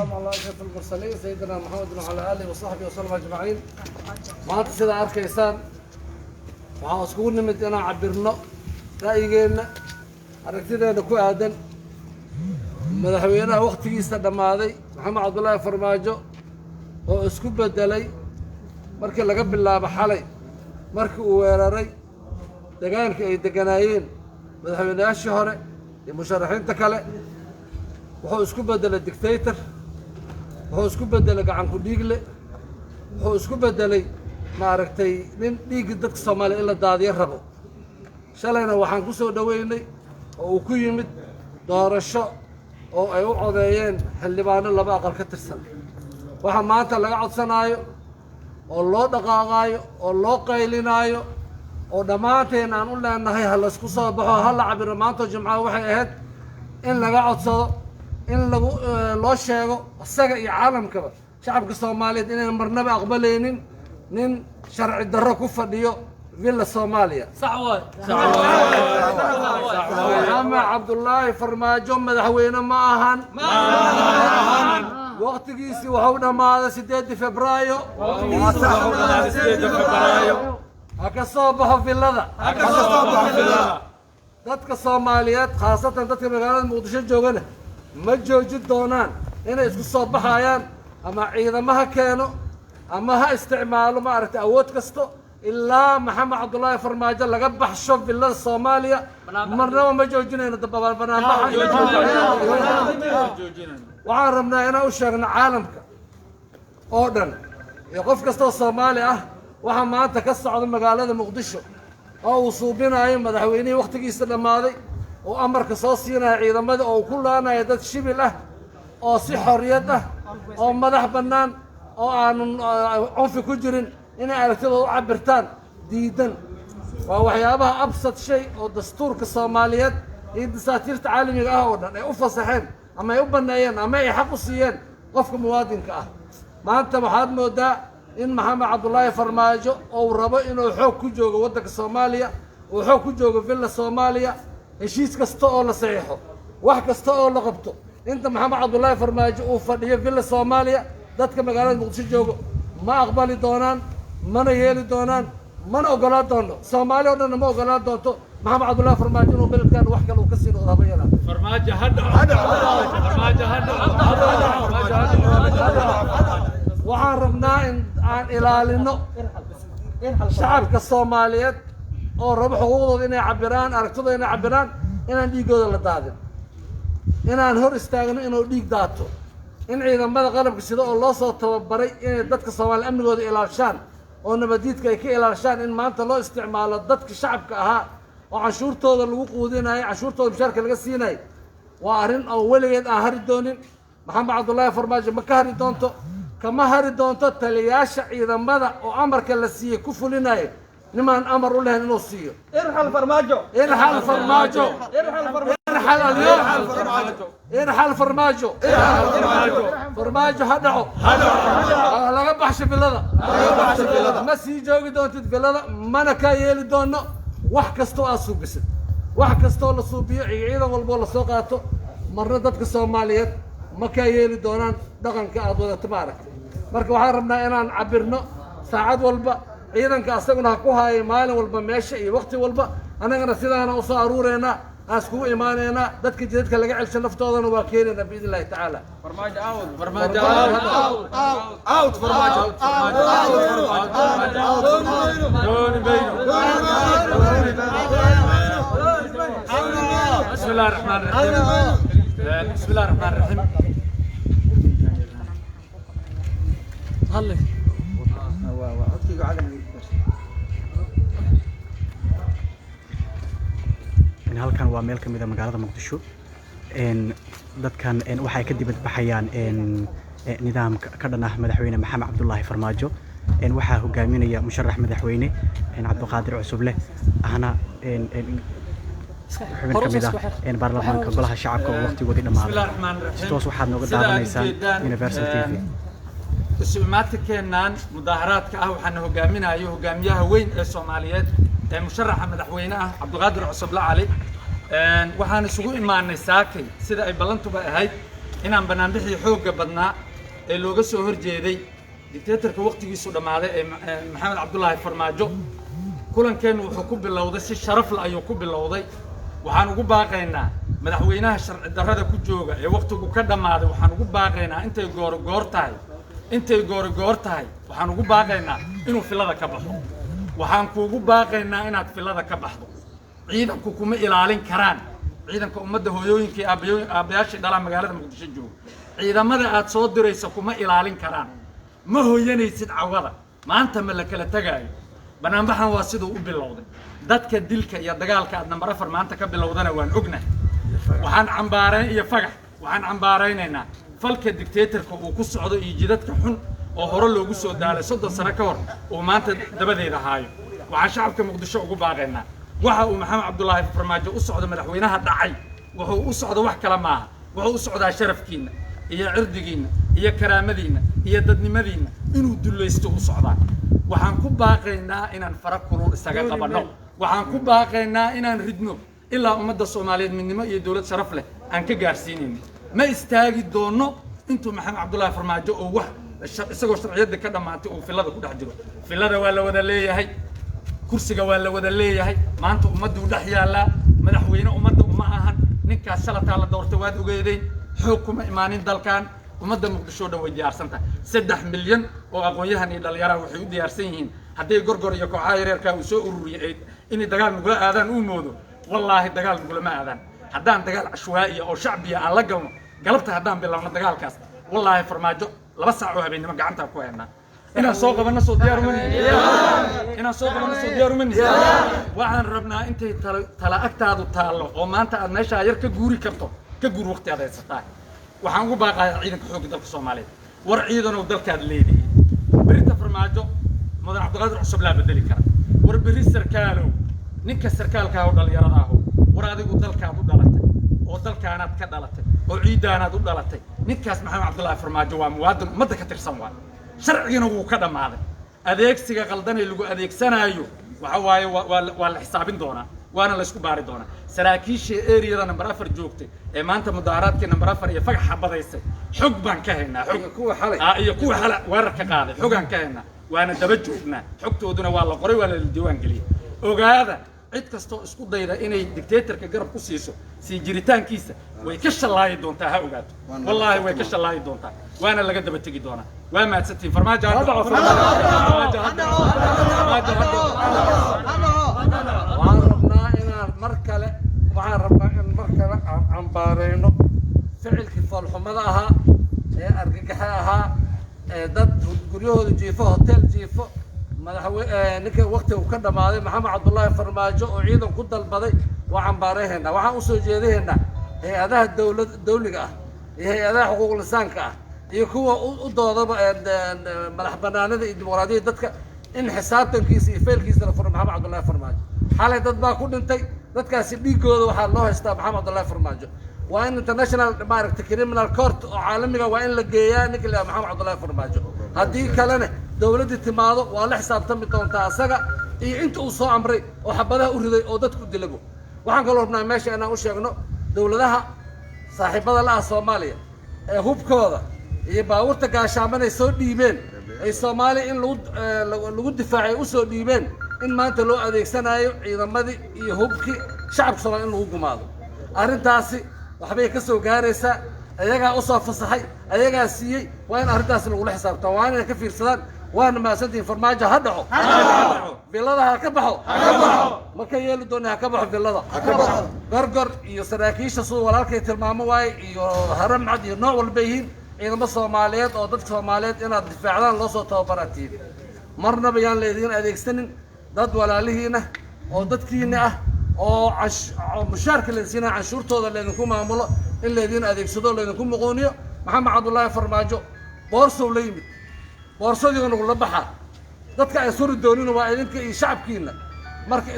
والسلام على أشرف المرسلين سيدنا محمد وعلى آله وصحبه وسلم أجمعين. maanta sida arkaysaan waxaan iskugu nimid inaan cabirno ra'yigeena aragtideena ku aadan madaxweynaha waqtigiisa dhamaaday Maxamed Cabdullaahi Farmaajo oo isku bedelay markii laga bilaabo xalay markii uu weeraray deegaanka ay deganaayeen madaxweynayaashii hore iyo musharaxiinta kale wuxuu isku bedelay dictator wuxuu isku bedelay gacan ku dhiigle wuxuu isku bedelay maaragtay nin dhiigga dadka Soomaaliya in la daadiyo rabo shalayna waxaan ku soo dhaweynay oo uu ku yimid doorasho oo ay u codeeyeen xildhibaano laba aqal ka tirsan waxa maanta laga codsanayo oo loo dhaqaaqayo oo loo qaylinaayo oo dhammaanteen aan u leenahay ha la isku soo baxo ha la cabiro maanta jimcaha waxay ahayd in laga codsado in lagu loo sheego isaga iyo caalamkaba shacabka Soomaaliyeed inaan marnaba aqbalaynin nin sharci darro ku fadhiyo villa Soomaaliya Maxamed Cabdullaahi Farmaajo madaxweyne ma ahan waqtigiisii wuxuu dhamaaday 8 Febraayo ha ka soo baxo villada dadka Soomaaliyeed khaasatan dadka magaalada Muqdisho joogana ma joojin doonaan inay isku soo baxayaan ama ciidamaha keeno ama ha isticmaalo ma aragtay awood kasto ilaa Maxamed Cabdullaahi Farmaajo laga baxsho villada Soomaaliya marnaba ma joojinayno banaanbaxa waxaan rabnaa inaan u sheegno caalamka oo dhan iyo qof kastoo Soomaali ah waxa maanta ka socda magaalada Muqdisho oo uu suubinayo madaxweynihii waqtigiisa dhamaaday oo amarka soo siinaya ciidamada oo ku laanayo dad shibil ah oo si xorriyad ah oo madax bannaan oo aan cunfi ku jirin inay aragtidooda u cabirtaan diidan waa waxyaabaha absad shay oo dastuurka Soomaaliyeed iyo dastuurta caalamiga ah oo dhan ay u fasaxeen ama ay u baneeyeen ama ay xaq u siiyeen qofka muwaadinka ah maanta waxaad moodaa in Maxamed Cabdullaahi Farmaajo oo rabo inuu xoog ku joogo waddanka Soomaaliya oo xoog ku joogo villa Soomaaliya heshiis kasta oo la saxiixo wax kasta oo la qabto inta Maxamed Cabdullaahi Farmaajo uu fadhiyo villa Soomaaliya dadka magaalada Muqdisho joogo ma aqbali doonaan mana yeeli doonaan mana ogolaan doono Soomaaliya oo dhan ma ogolaan doonto Maxamed Cabdullaahi Farmaajo inuu beledkan wax kale uu ka sii noqdo bayana farmaajo waxaan rabnaa in aan ilaalino shacabka Soomaaliyeed oo rabo xuquuqdooda inay cabiraan aragtidooda inay cabiraan inaan dhiigooda la daadin inaan hor istaagno inuu dhiig daato in ciidamada qalabka sida oo loo soo tababaray inay dadka Soomaaliya amnigooda ilaashaan oo nabadiidka ay ka ilaashaan in maanta loo isticmaalo dadka shacabka ahaa oo cashuurtooda lagu quudinayo cashuurtooda mushaarka laga siinayo waa arrin oo weligeed aan hari doonin Maxamed Cabdullaahi Farmaajo ma ka hari doonto kama hari doonto taliyaasha ciidamada oo amarka la siiyay ku fulinayo nimaan amar u lahayn inuu siiyo ارحل فرماجو irxal Farmaajo irxal اليوم irxal Farmaajo Farmaajo ha dhaco laga baxsho villada ma sii joogi doontid villada mana ka yeeli doono wax kastoo aad suubisid wax kastoo la suubiyo ciidan walbo la soo qaato marna dadka Soomaaliyeed ma ka yeeli doonaan dhaqanka aad wadato maaragtay marka waxaan rabnaa inaan cabirno saacad walba ciidanka asaguna ku haay maalin walba meesha iyo waqti walba anagana sidaana u soo aruureena asku iimaanayna dadka jidadka laga celsho naftoodana waa keenayna biidin Allah ta'ala farmaajo out بسم الله الرحمن الرحيم هلا halkan waa meel ka mid ah magaalada Muqdisho dadkan waxay ka dibad baxayaan nidaamka ka dhan ah madaxweyne Maxamed Cabdullaahi Farmaajo waxa hogaaminaya musharax madaxweyne Cabdiqaadir Cusuble ahna xubin ka mid ah baarlamaanka golaha shacabka oo waqtigoodii dhamaaday toos waxaad nooga daawanaysaa Universal TV ismaadkeenan mudaharaadka ah waxaan hogaaminayo hogaamiyaha weyn ee Soomaaliyeed ee musharaxa madaxweynaha Cabdiqaadir Cusuble Ali waxaan isugu imaanay saakay sida ay ballantuba ahayd inaan banaanbixii xoogga badnaa ee looga soo horjeeday dictatorka waqtigiisu dhammaaday ee maxamed cabdullaahi farmaajo kulankeennu wuxuu ku bilowday si sharaf leh ayuu ku bilowday waxaan ugu baaqaynaa madaxweynaha sharci darrada ku jooga ee waqtigu ka dhammaaday waxaan ugu baaqaynaa intay goor tahay waxaan ugu baaqaynaa inuu filada ka baxo waxaan kuugu baaqaynaa inaad filada ka baxdo ciidanku kuma ilaalin karaan ciidanka ummadda hooyooyinkii aabbayaashii dhalaa magaalada muqdisho jooga ciidamada aad soo diraysa kuma ilaalin karaan ma hooyanaysid cawada maanta ma la kala tegaayo banaanbaxan waa siduu u bilowday dadka dilka iyo dagaalka aad nambar 4 maanta ka bilowdana waan ognahay waxaan cambaaraynaynaa falka dictatorka uu ku socdo iyo jidadka xun oo hore loogu soo daalay 30 sano ka hor oo maanta dabadeeda haayo waxaan shacabka muqdisho ugu baaqaynaa waxa uu maxamed cabdullaahi farmaajo u socdo madaxweynaha dhacay wuxuu u socdo wax kala maaha wuxuu u socdaa sharafkiina iyo cirdigiina iyo karaamadiina iyo dadnimadiina inuu dulaysto u socdaa waxaan ku baaqaynaa inaan fara kulul isaga qabanno waxaan ku baaqaynaa inaan ridno ilaa ummadda Soomaaliyeed midnimo iyo dawlad sharaf leh aan ka gaarsiinayno ma istaagi doono intuu maxamed cabdullaahi farmaajo oo wax isagoo sharciyada ka dhamaatay oo filada ku dhex jiro filada waa la wada leeyahay kursiga waa la wada leeyahay maanta ummaddu dhex yaala madaxweyne ummadda uma ahan ninkaas shalataa la doortay waad ogeedeen xoog kuma imaanin dalkan ummadda muqdisho dhan way diyaarsan tahay 3 milyan oo aqoon-yahan iyo dhalinyaro waxay u diyaarsan yihiin hadday gorgor iyo kooxaha yaryarka uu soo ururiyay inay dagaal nugula aadaan u moodo wallaahi dagaal nugula ma aadaan haddaan dagaal cashwaa'i oo shacbiya aan la galno galabta haddaan bilowno dagaalkaas wallaahi farmaajo 2 saac oo habeenimo gacanta ku haynaa inaan soo qabanno soo diyaar uma nihin waxaan rabnaa intay tala agtaadu taallo oo maanta aad meesha yar ka guuri karto ka guur waqti aad haysataa waxaan ugu baaqayaa ciidanka xoogga dalka Soomaaliyeed war ciidan oo dalkaad leedahay berita farmaajo madax Cabdiqaadir cusub la bedeli kara war beri sarkaalow ninka sarkaalka ah oo dhalinyarada ah war adigu dalkaad u dhalatay oo dalkaanaad ka dhalatay oo ciidaanaad u dhalatay ninkaas maxamed cabdullaahi farmaajo waa muwaadin ummadda ka tirsan waa sharcigana wuu ka dhammaaday adeegsiga qaldan ee lagu adeegsanaayo waxa waaye waa la xisaabin doonaa waana la isku baari doonaa saraakiisha eriyada number 4 joogtay ee maanta mudaaharaadkii number 4 iyo fagax xabadaysay xog baan ka haynaa xog kuwa xalay weerar ka qaaday xogaan ka haynaa waana daba joognaa xogtooduna waa la qoray waa la diiwaan geliyay ogaada cid kastoo isku dayda inay dictatorka garab ku siiso sii jiritaankiisa way ka shalaayi doontaa ha ogaato wallaahi way ka shalaayi doontaa waana laga daba tegi doonaa waa mahadsantiin farmaajo waxaan rabnaa inaan mar kale aan cambaarayno ficilkii foolxumada ahaa ee argagaxa ahaa ee dad guryahooda jiifo hotel jiifo ninka waqtiga uu ka dhamaaday maxamed cabdullaahi farmaajo oo ciidan ku dalbaday waa cambaarayhaynaa waxaan usoo jeedahaynaa hay-adaha dawliga ah iyo hay-adaha xuquuqul insaanka ah iyo kuwa u doodaba madax banaanida iyo dimuqraadiyadda dadka in xisaabtankiisa iyo faylkiisa la furo maxamed cabdullaahi farmaajo xalay dad baa ku dhintay dadkaasi dhiigooda waxaa loo haystaa maxamed cabdullaahi farmaajo waa in international maaragtay criminal court oo caalamiga waa in la geeyaa ninka la maxamed cabdullaahi farmaajo haddii kalena dawladda timaado waa la xisaabtami doontaa asaga iyo inta uu soo amray oo xabadaha u riday oo dadku dilabo waxaan kaloo rabnaa meesha inaan u sheegno dawladaha saaxiibada la ah Soomaaliya ee hubkooda iyo baabuurta gaashaamanay soo dhiibeen ay Soomaaliya in lagu difaacay u soo dhiibeen in maanta loo adeegsanayo ciidamadii iyo hubkii shacabka Soomaaliya in lagu gumaado arrintaasi waxbay ka soo gaaraysaa ayagaa u soo fasaxay ayagaa siiyey waa in arrintaasi lagula xisaabtaa waa inay ka fiirsadaan waana mahadsantihiin farmaajo ha dhaco bilada ha ka baxo ma ka yeeli doona ha ka baxo bilada gorgor iyo saraakiisha suu walaalkay tilmaamo waaye iyo haramcad iyo nooc walba yihiin ciidamo Soomaaliyeed oo dadka Soomaaliyeed inaad difaacdaan loo soo tababaratiin marnaba yaan leedin adeegsanin dad walaalihiina oo dadkiina ah oo mushaarka la siina canshuurtooda leedinku maamulo in leedin adeegsado leedinku muqooniyo maxamed cabdullaahi farmaajo boorsow la yimid boorsadii nagu la baxa dadka ay suri doonina waa idinka iyo shacabkiina marka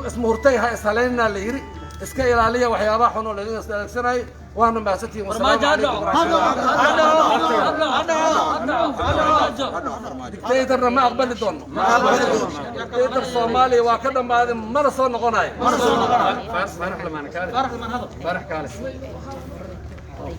ismuhurtay ha ishaleynaa la yiri iska ilaaliya waxyaabaha xun oo leedin adeegsanay waana mahadsantihiin wasalaamu calaykum dictatorna ma aqbali doono dictator Soomaaliya waa ka dhamaaday mana soo noqonayo بسم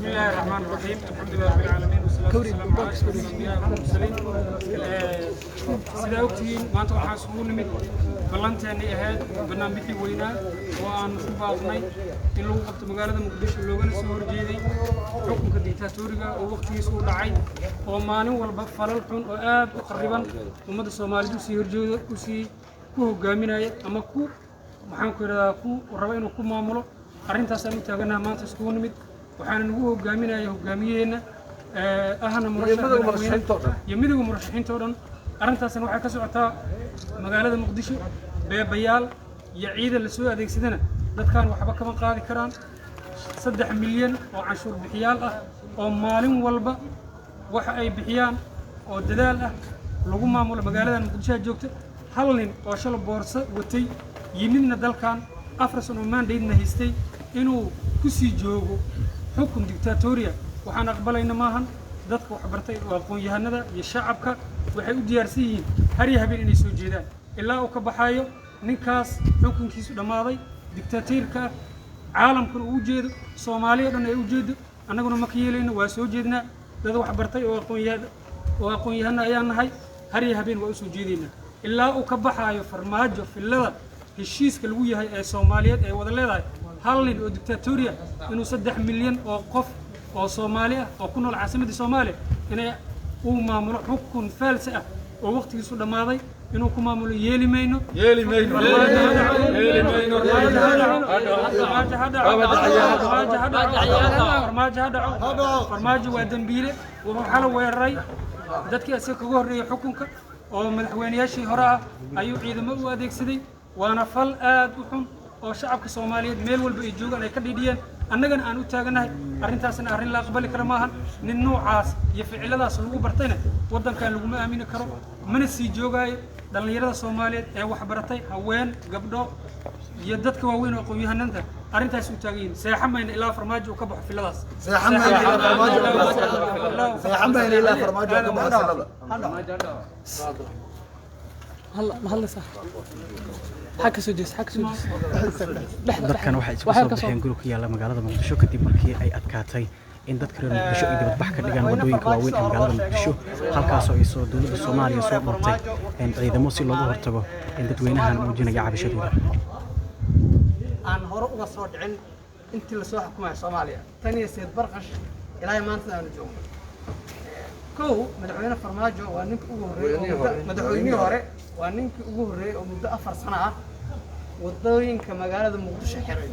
الله الرحمن الرحيم الحمد لله رب العالمين والصلاة والسلام على أشرف الأنبياء والمرسلين sida ogtihiin maanta waxaa isugu nimid ballanteennii ahayd barnaamijkii weynaa oo aan ku baaqnay in lagu qabto magaalada muqdisho loogana soo horjeeday xukunka diktaatooriga oo waqtigiisa u dhacay oo maalin walba falal xun oo aad u qarriban ummadda Soomaaliyeed usii horjeedo ku hogaaminaya ama maxaan ku yiraahdaa ku raba inuu ku maamulo arrintaas aan u taaganahay maanta isugu nimid waxaan nagu hogaaminaya hogaamiyeena ahna midowga murashaxiinta oo dhan arrintaasna waxay ka socotaa magaalada muqdisho beebayaal iyo ciidan la soo adeegsadana dadkan waxba kama qaadi karaan 3 milyan oo canshuur bixiyaal ah oo maalin walba waxa ay bixiyaan oo dadaal ah lagu maamulo magaalada muqdisho joogta hal nin oo shal boorso watay yimidna dalkan afrasan oo mandate-na haystay inuu ku sii joogo xukun dictatorial waxaan aqbalayna maahan dadka wax bartay oo aqoon-yahanada iyo shacabka waxay u diyaarsan yihiin har iyo habeen inay soo jeedaan ilaa uu ka baxayo ninkaas xukunkiisu dhammaaday dictatorka caalamkuna uu jeedo Soomaaliya dhan ay u jeedo annaguna ma ka yeelayno waa soo jeednaa dad wax bartay oo aqoon-yahanna ayaan nahay har iyo habeen waa u soo jeedinaa ilaa uu ka baxayo farmaajo filada heshiiska lagu yahay ee Soomaaliyeed ay wada leedahay hal nin oo dictatorial inuu 3 milyan oo qof oo Soomaali ah oo ku nool caasimadda Soomaaliya inay uu maamulo xukun falsa ah oo waqtigiisu dhamaaday inuu ku maamulo yeeli mayno farmaajo waa dambiile wuxuu xal weeraray dadkii asaga kaga horreeyay xukunka oo madaxweynayaashii hore ah ayuu ciidamo u adeegsaday waana fal aad u xun oo shacabka Soomaaliyeed meel walba ay joogaan ay ka dhidhiyeen annagana aan u taaganahay arrintaasna arrin la aqbali karo maahan nin noocaas iyo ficiladaas lagu bartayna waddankan laguma aamini karo mana sii joogaayo dhalinyarada Soomaaliyeed ee wax baratay haween gabdho iyo dadka waaweyn oo aqoon-yahanada arrintaas u taagan seexamayna ilaa farmaajo uu ka baxo filadaas seexamayna ilaa farmaajo ka baxo filada هلا صح حكى سدس dadkan waxay isku soo baxeen guri ku yaala magaalada muqdisho kadib markii ay adkaatay in dadka reer muqdisho ay dibadbax ka dhigaan wadooyinka waaweyn ee magaalada muqdisho halkaas oo ay soo dowladda Soomaaliya soo dhortay in ciidamo si looga hortago in dadweynahan muujinaya cabashadooda aan hore uga soo dhicin intii la soo xukumay Soomaaliya tan iyo Sayid Barqash ilaa maanta aan joogno kow madaxweyne farmaajo waa ninka ugu horeeyay madaxweynihii hore waa ninkii ugu horeeyay oo muddo 4 sano ah wadooyinka magaalada muqdisho xiray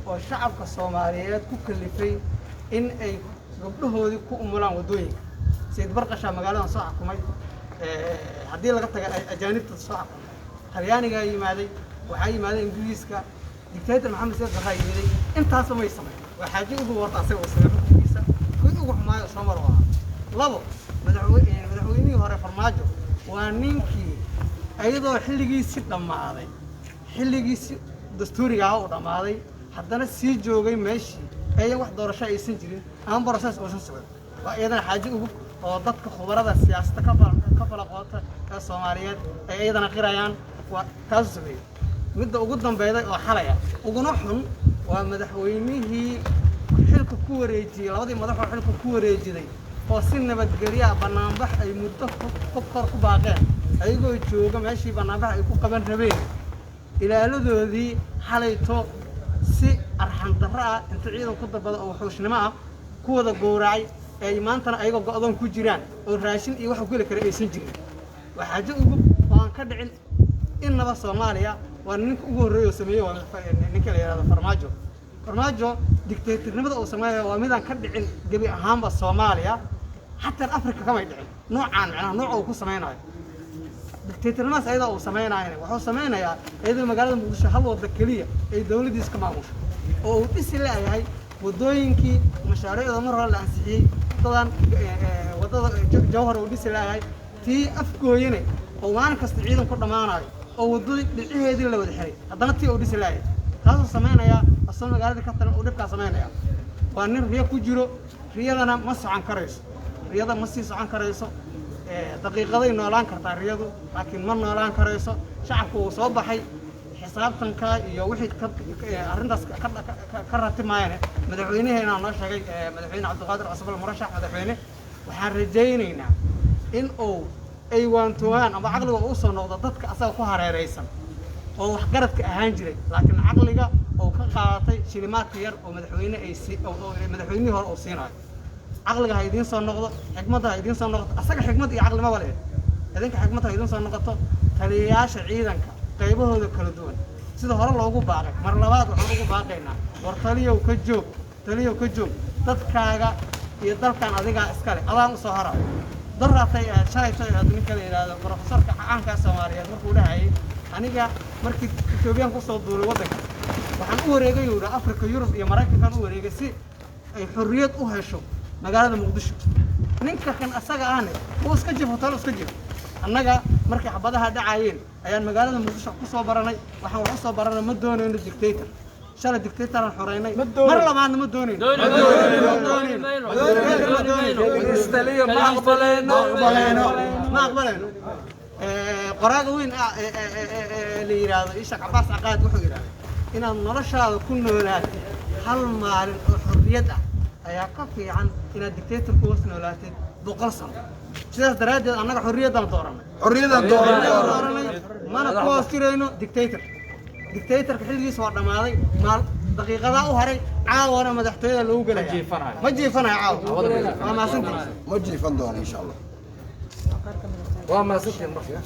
oo shacabka Soomaaliyeed ku kalifay in ay gabdhahoodii ku umulaan wadooyinka Sayid Barqash magaalada soo xukumay haddii laga tago ajaanibta soo xukumay Talyaaniga yimaaday waxa yimaaday Ingiriiska dictator Maxamed Sayid Barqash yimaaday intaas ma yismay waxa ugu warta asagoo sameeyay ku ugu xumaayo Soomaaliya labo madaxweynihii hore farmaajo waa ninkii ayadoo xilligiisii dhammaaday xilligiisii dastuuriga ah oo dhammaaday haddana sii joogay meeshii ay wax doorasho aysan jirin ama process oo soo socday waa iyadana xaaji ugu oo dadka khubarada siyaasadda ka falaqoota ee Soomaaliyeed ay iyadana qirayaan waa taas sameeyay midda ugu dambeeyay oo xalaya uguna xun waa madaxweynihii xilka ku wareejiyay labadii madaxweyne xilka ku wareejiyay oo si nabadgelyo banaanbax ay muddo kor ku baaqeen ayagoo jooga meeshii banaanbax ay ku qaban rabeen ilaaladoodii xalayto si arxan darro ah inta ciidan ku dabada oo xushnimo ah ku wada gowracay ay maantana ayagoo go'doon ku jiraan oo raashin iyo wax ku kale kale aysan jirin waxa ugu aan ka dhicin innaba Soomaaliya waa ninka ugu horeeyay oo sameeyay waa ninka la yiraahdo farmaajo dictatornimada oo Soomaaliya waa midaan ka dhicin gabi ahaanba Soomaaliya حتى أفريقيا كمان يدعي نوع عن نوع أو كسمينا دكتاتور الناس أيضا أو سمينا يعني وحو سمينا يا أيضا المجال المقدسة هو الذكرية أي دولة ديس كمان مش أو تسلا هاي ودوينكي مشاريع مرة الأنسحي طبعا وطبعا جوهر وديسلا هاي في أفكوينه أو أنا كستعيدهم كل ما أنا أو ودوي بالإيه هذي اللي ودي حري هذا نتي أو ديسلا هاي هذا سمينا يا أصلا المجال ده كتر ودبك سمينا يا وأن ريا كوجرو ريا أنا مس عن كريس رياضة مسيس عن كريسو daqiiqaday noolaan kartaa riyadu laakiin ma noolaan karayso shacabku uu soo baxay xisaabtanka iyo wixii arrintaas ka ratimaayane madaxweynaheena noo sheegay madaxweyne cabdiqaadir cusubal murashax madaxweyne waxaan rajaynaynaa in uu ay waantoogaan ama caqliga uu soo noqdo dadka asaga ku hareeraysan oo waxgaradka ahaan jiray laakiin caqliga uu ka qaadatay shilimaadka yar oo madaxweyne madaxweynihii hore uu siinayo caqliga ha idiin soo noqdo xikmadda ha idiin soo noqoto asaga xikmad iyo caqli maba leh idinka xikmad ha idiin soo noqoto taliyayaasha ciidanka qaybahooda kala duwan sida hore loogu baaqay mar labaad waxaan ugu baaqaynaa war taliyow ka joog dadkaaga iyo dalkan adigaa iskale adaan usoo hara daraatay shalaytay ninka la yidhaahdo profesorka caanka Soomaaliyeed markuu dhahayay aniga markii Ethiopian kusoo duulay waddanka waxaan u wareegay Afrika Yurub iyo Mareykanka u wareegay si ay xorriyad u hesho magaalada Muqdisho ninka kan asaga ahne uu iska jifo talo iska jifo annaga markii xabadaha dhacayeen ayaan magaalada Muqdisho ku soo baranay waxaan wax soo baranay ma doonayno dictator shala dictator aan xoreynay mar labaadna ma doonayno istaliya ma aqbalayno qoraaga weyn la yiraahdo Isha Cabaas Aqaad wuxuu yiraahdaa inaad noloshaada ku noolaato hal maalin oo xorriyad ah ayaa ka fiican inaad dictator ku noolaato 100 sano sidaas daraadeed annaga xorriyadaan dooranay mana ku hoos jirayno dictatorka xilligiisa waa dhamaaday maal daqiiqadaa u haray caawana madaxtooyada loogu galaya ma jiifanayo caawa waa maasantii ما تجي فندق ان شاء الله waa maasantiin marka